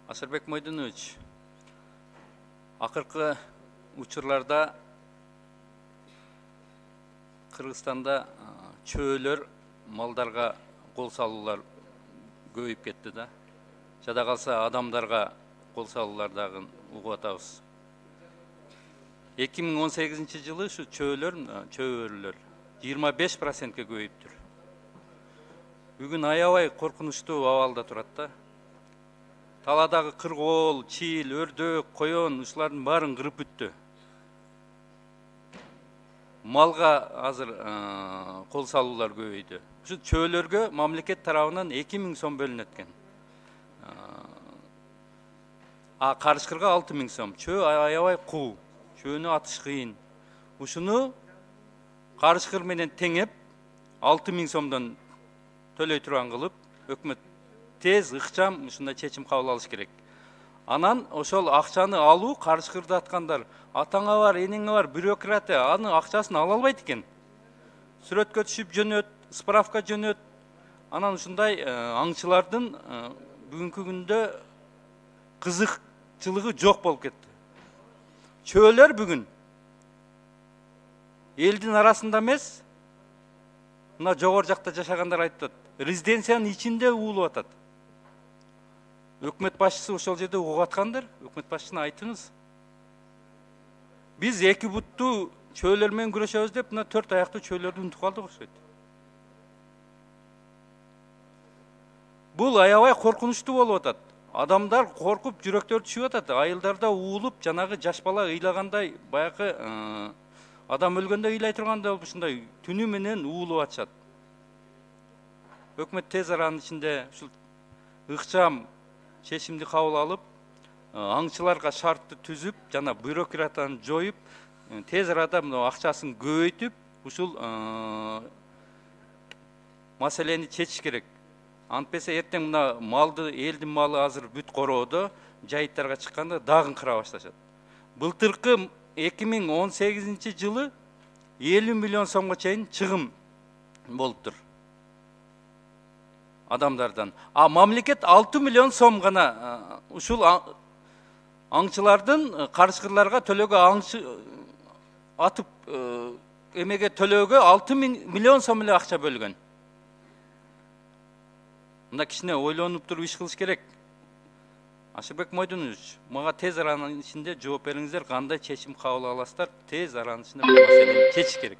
Асырбек Мойдунович, акыркы учурларда Кыргызстанда чөөлөр малдарга кол салуулар көбөйүп кетти да. Жада калса адамдарга кол салуулар дагы угуп атабыз. 2018 жылы ушу чөөлөр 25%ке көбөйүптүр. Бүгүн аябай коркунучтуу абалда турат да. Таладагы кыргоол, чиил, өрдөк, коён ушулардын баарын кырып бүттү. Малга азыр кол салуулар көбөйдү. Ушу чөөлөргө мамлекет тарабынан 2000 сом бөлүнөт экен. Карышкырга 6000 сом. Чөө аябай куу. Чөөнү атыш кыйын. Ушуну карышкыр менен теңеп 6000 сомдон төлөй турган кылып, өкмөт тез ыкчам ушундай чечим кабыл алыш керек. Анан ошол акчаны алуу, карышкырды аткандар, атаңа бар, энеңе бар, бюрократия, аны акчасын ала албайт экен. Сүрөткө түшүп жөнөт, справка жөнөт. Анан ушундай аңчылардын бүгүнкү күндө кызыкчылыгы жок болуп кетти. Чөөлөр бүгүн элдин арасында эмес, мына жогору жакта жашагандар айтат, резиденциянын ичинде уулуп атат. Өкмөт башчысы ошол жерде угуп аткандыр, өкмөт башчысына айтыңыз. Биз эки буттуу чөөлөр менен күрөшөбүз деп, мына 4 аяктуу чөөлөрдү унутуп калдык окшойт. Бул аябай коркунучтуу болуп атат. Адамдар коркуп, жүрөктөрү түшүп атат. Айылдарда уулуп, жанагы жаш бала ыйлагандай, баягы адам өлгөндө ыйлай тургандай болуп ушундай түнү менен уулуп атышат. Өкмөт тез аранын ичинде ушул ыкчам чечимди кабыл алып, аңчыларга шартты түзүп, жана бюрократияны жоюп, тез арада мына акчасын көбөйтүп, ушул маселени чечиш керек. Антпесе эртең мына малды, элдин малы азыр бүт короодо, жайыттарга чыкканда дагы кыра башташат. Былтыркы 2018 жылы 50 миллион сомго чейин чыгым болуптур адамдардан. Мамлекет 6 миллион сом гана ушул аңчылардын карышкырларга төлөөгө атып эмеге төлөөгө 6 миллион сом эле акча бөлгөн. Мында кичине ойлонуп туруп иш кылыш керек. Асырбек Мойдунович, мага тез аранын ичинде жооп бериңиздер, кандай чечим кабыл аласыздар, тез аранын ичинде бул маселени чечиш керек.